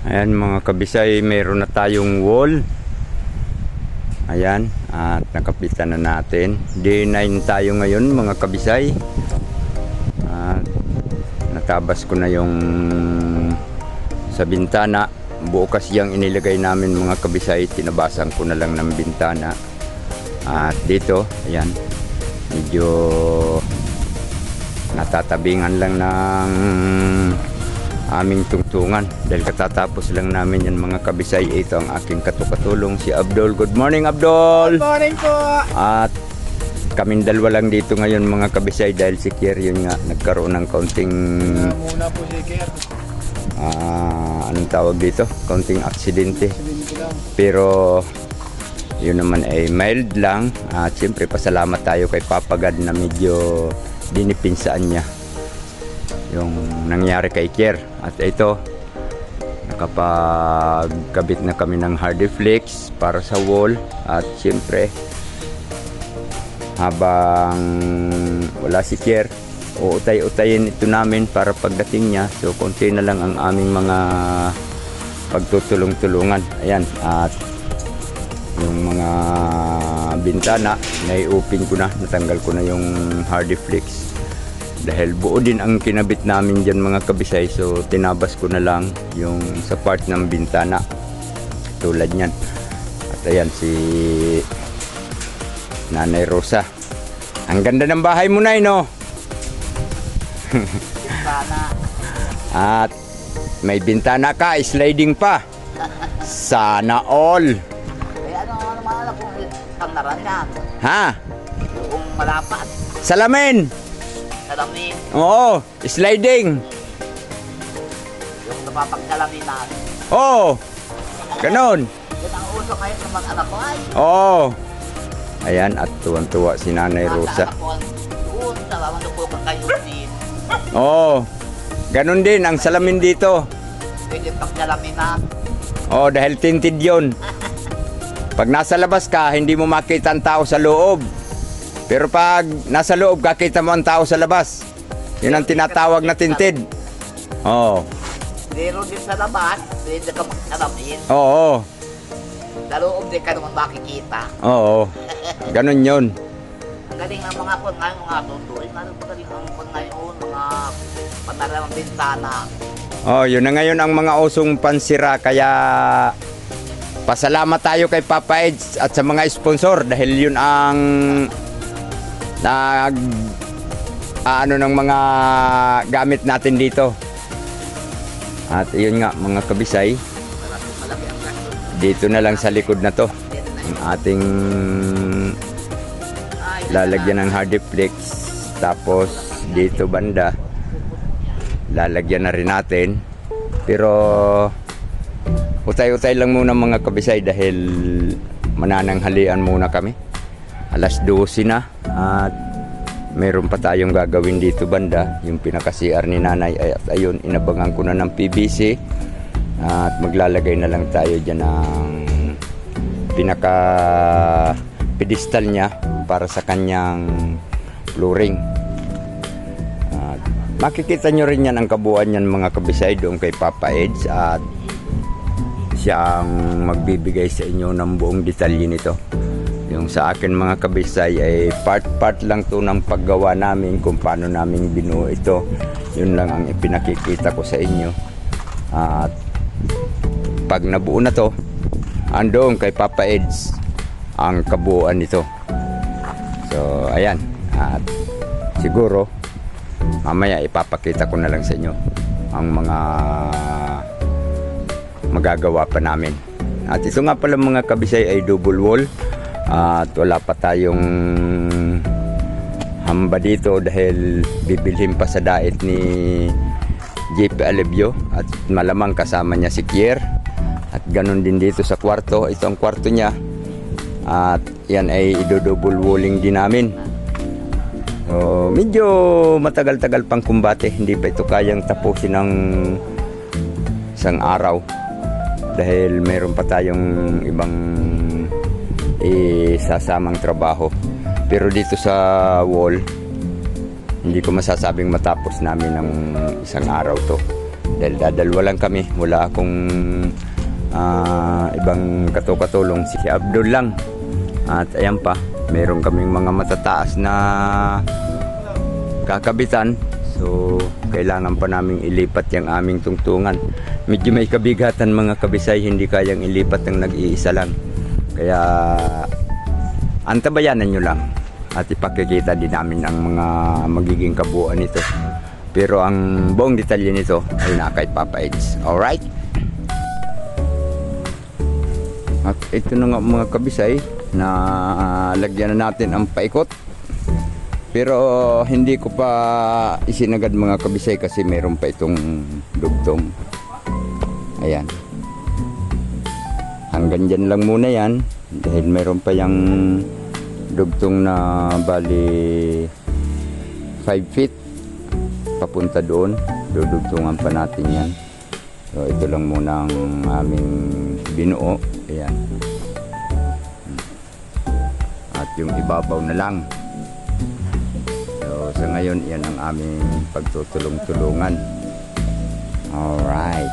Ayan mga kabisay, meron na tayong wall. Ayan, at nakapitan na natin. Day 9 tayo ngayon mga kabisay. At natabas ko na yung sa bintana. Buo kasi yung inilagay namin mga kabisay. Tinabasan ko na lang ng bintana. At dito, ayan, medyo natatabingan lang ng aming tungtungan dahil katatapos lang namin yan mga kabisay. Ito ang aking katukatulong si Abdul. Good morning Abdul. Good morning po. At kaming dalawa lang dito ngayon mga kabisay dahil si Kier yun nga nagkaroon ng kaunting Muna po si Kier. Anong tawag dito, kaunting aksidente, lang. pero yun naman ay mild lang. At siyempre pasalamat tayo kay Papa God na medyo dinipinsaan niya yung nangyari kay Kier. At ito, nakapagkabit na kami ng Hardiflex para sa wall. At siyempre habang wala si Kier, uutay-utayin ito namin para pagdating niya. So konti na lang ang aming mga pagtutulong-tulungan. Ayan, at yung mga bintana naiupin ko na, natanggal ko na yung Hardiflex dahil buo din ang kinabit namin dyan mga kabisay. So tinabas ko na lang yung sa part ng bintana tulad nyan. At ayan si Nanay Rosa. Ang ganda ng bahay mo na, no? At may bintana ka, sliding pa. Sana all. Ano maalala kung panaran yan? Ha? Kung malapat. Salamin. Salamin. Oo, sliding. Yung napapagkalamin na. Oo. Ganon. Yan ang uso ngayon ng mga anak ko ay. Oo. Ayan, at tuwan-tuwa si Nanay Rosa. Doon, salaman na po kayo din. Oo. Ganon din ang salamin dito. Pwede pagkalamin na. Oo, dahil tinted yun. Pag nasa labas ka, hindi mo makita ang tao sa loob. Pero pag nasa loob, kakita mo ang tao sa labas. Yun ang tinatawag na tinted. Oo. Pero din sa labas, pwede ka magkalamin. Oo. Sa loob din ka naman makikita. Oo. Ganon yun. Ang galing ng mga kon ngayon, mga tutuin. Ano pa galing ang kon ngayon, mga panaramang bintana. Oh, yun na ngayon ang mga usong pansira, kaya pasalamat tayo kay Papa Eds at sa mga sponsor dahil yun ang ano ng mga gamit natin dito. At yun nga mga kabisay, dito na lang sa likod na to ang ating lalagyan ng Hardiflex. Tapos dito banda lalagyan na rin natin, pero utay-utay lang muna mga kabisay dahil manananghalian muna kami. Alas 12 na at meron pa tayong gagawin dito banda, yung pinaka-CR ni Nanay. At ayun, inabangan ko na ng PVC at maglalagay na lang tayo dyan ng pinaka-pedestal niya para sa kanyang flooring. Makikita nyo rin yan ang kabuuan yan mga kabisay doon kay Papa Eds, at siya ang magbibigay sa inyo ng buong detalye nito. Yung sa akin mga kabisay ay part lang to ng paggawa namin, kung paano namin binuo ito. Yun lang ang ipinakikita ko sa inyo. At pag nabuo na to, andoon kay Papa Eds ang kabuuan nito. So ayan, at siguro mamaya ipapakita ko na lang sa inyo ang mga magagawa pa namin. At ito nga pala mga kabisay ay double wall. At wala pa tayong hamba dito dahil bibilhin pa sa dait ni JP Alevio. At malamang kasama niya si Kier. At ganun din dito sa kwarto. Ito ang kwarto niya. At yan ay idodouble walling din namin. So, medyo matagal-tagal pang kumbate. Hindi pa ito kayang tapusin ng isang araw dahil mayroon pa tayong ibang sasamang trabaho. Pero dito sa wall, hindi ko masasabing matapos namin ng isang araw to. Dahil dadalwa lang kami. Wala akong ibang katulong, si Abdul lang. At ayan pa, meron kaming mga matataas na kakabitan. So kailangan pa naming ilipat yung aming tungtungan. Medyo may kabigatan mga kabisay, hindi kayang ilipat ng nag-iisa lang. Kaya antabayanan nyo lang at ipakikita din namin ang mga magiging kabuuan nito. Pero ang buong detalye nito ay na kay Papa Eds. Alright? At ito na nga mga kabisay, na lagyan na natin ang paikot. Pero hindi ko pa isinagad mga kabisay kasi meron pa itong dugtong. Ayan. Hanggang dyan lang muna yan. Dahil meron pa yung dugtong na bali 5 feet. Papunta doon. Dudugtungan pa natin yan. So ito lang muna ang aming binuo. Ayan. At yung ibabaw na lang. So sa ngayon, yan ang aming pagtutulong-tulungan. Alright.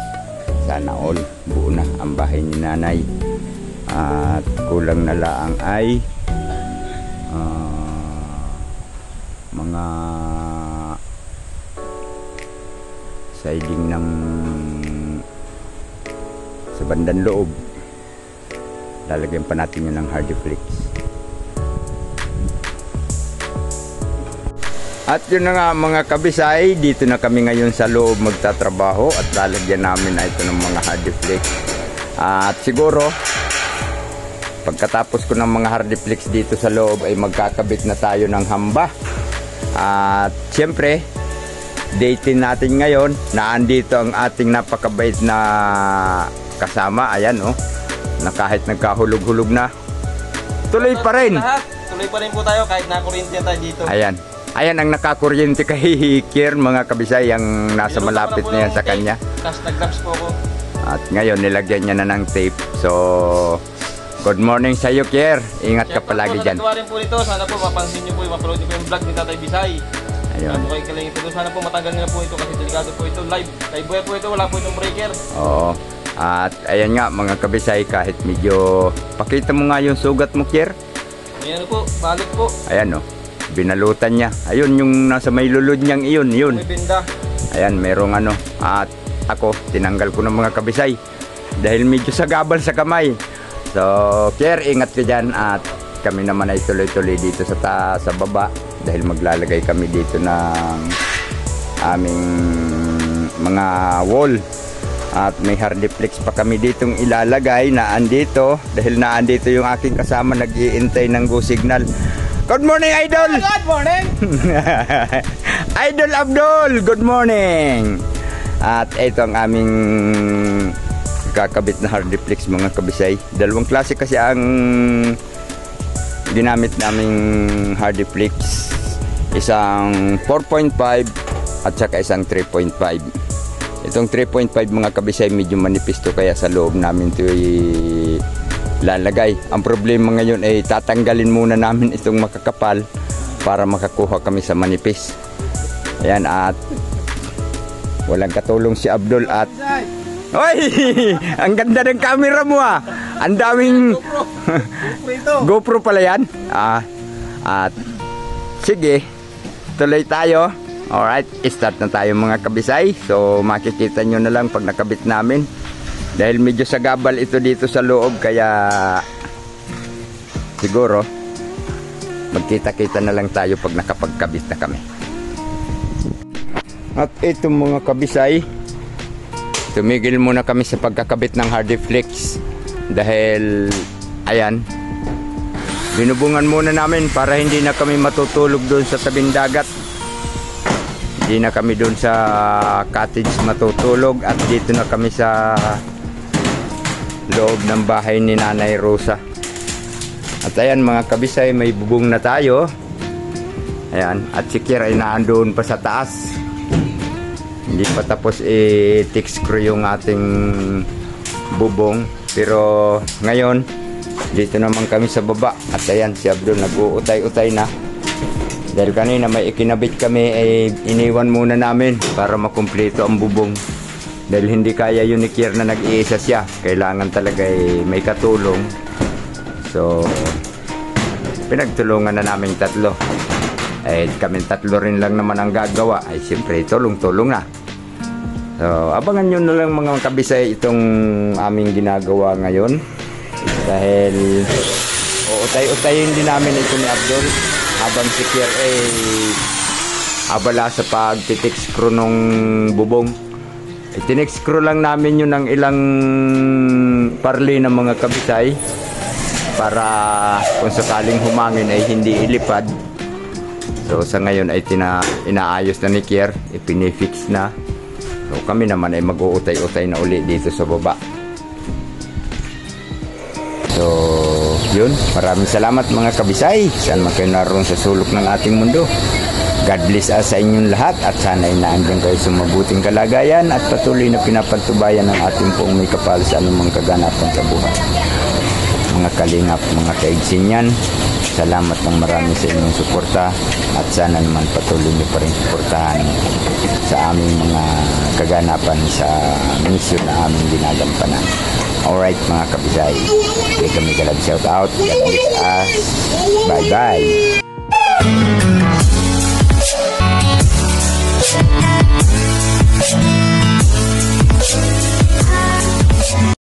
Sana all buo na ang bahay ni nanay. At kulang na lang ay mga siding ng sa bandang loob. Lalagyan pa natin yun ng Hardiflex. At yun na nga mga kabisay, dito na kami ngayon sa loob magtatrabaho at lalagyan namin na ito ng mga Hardiflex. At siguro pagkatapos ko ng mga Hardiflex dito sa loob ay magkakabit na tayo ng hamba. At siyempre dating natin ngayon na andito ang ating napakabait na kasama. Ayan na kahit nagkahulog-hulog na, tuloy pa rin. Tuloy pa rin po tayo kahit nakuryente tayo dito. Ayan ang nakakuryente kay Kier mga kabisay, ang nasa malapit na yan sa kanya. Tapos nag-grabs po ako. At ngayon nilagyan niya na ng tape. So good morning sa iyo Kier. Ingat ka palagi dyan. Rin po nito. Sana po mapansin niyo po, mapanood niyo po yung vlog ni Tatay Bisay. Ayun. Sana po kayo kalingit ito. Sana po matagal na po ito kasi delikado po ito. Live buhay po ito. Wala po itong breaker. Oo. At ayan nga mga kabisay, kahit medyo pakita mo nga yung sugat mo Kier. Ayan po, balik po. Ayan binalutan niya. Ayun yung nasa may lulod niyang iyon. May binda. Ayan, merong At ako, tinanggal ko ng mga kabisay. Dahil medyo sagabal sa kamay. So, Kier, ingat ka dyan. At kami naman ay tuloy-tuloy dito sa baba. Dahil maglalagay kami dito ng aming mga wall. At may Hardiflex pa kami ditong ilalagay na andito. Dahil na andito yung aking kasama nag-iintay ng go signal. Good morning, Idol! Good morning! Idol Abdul, good morning! At ito ang aming kakabit na Hardiflex mga kabisay. Dalawang klase kasi ang ginamit naming Hardiflex. Isang 4.5 at saka isang 3.5. Itong 3.5 mga kabisay medyo manipis to, kaya sa loob namin ito lalagay. Ang problema ngayon ay tatanggalin muna namin itong makakapal para makakuha kami sa manipis. Ayan, at walang katulong si Abdul at Hoy! Ang ganda ng camera mo Ang daming GoPro pala yan. At sige, tuloy tayo. Alright, start na tayo mga kabisay. So makikita nyo na lang pag nakabit namin. Dahil medyo sagabal ito dito sa loob, kaya siguro magkita-kita na lang tayo pag nakapagkabit na kami. At ito mga kabisay, tumigil muna kami sa pagkakabit ng Hardiflex. Dahil ayan, binubungan muna namin para hindi na kami matutulog doon sa tabing dagat. Hindi na kami doon sa cottage matutulog, at dito na kami sa loob ng bahay ni Nanay Rosa. At ayan mga kabisay, may bubong na tayo. Ayan, at si Kier ay naandoon pa sa taas. Hindi pa tapos i-tick screw yung ating bubong. Pero ngayon, dito naman kami sa baba. At ayan, si Abdul nag-uutay-utay na. Dahil kanina may ikinabit kami, ay iniwan muna namin para makumpleto ang bubong. Dahil hindi kaya yun ni Kier na nag-iisa siya. Kailangan talaga may katulong. So, pinagtulungan na namin tatlo. Kami tatlo rin lang naman ang gagawa. Siyempre, tulong-tulong na. So, abangan nyo na lang mga kabisay itong aming ginagawa ngayon. Dahil, utay-utayin din namin ito ni Abdul. Habang si Kier abala sa pag-titik screw nung bubong. Tinik screw lang namin yun ng ilang parli ng mga kabisay para kung sakaling humangin ay hindi ilipad. So sa ngayon ay inaayos na ni Kier, ipinifix na. So kami naman ay mag-uutay-utay na uli dito sa baba. So yun, maraming salamat mga kabisay. Saan man kayo naroon sa sulok ng ating mundo. God bless us sa inyong lahat at sana ay naandyan kayo sa mabuting kalagayan at patuloy na pinapatubayan ng ating poong may kapal sa anumang kaganapan sa buhay. Mga kalingap, mga kaigsinyan, salamat ng marami sa inyong suporta at sana naman patuloy niyo pa rin suportahan sa aming mga kaganapan sa mission na aming ginagampanan. Alright mga kabisay, kaya kami kalab shout out. God bless us. Bye bye.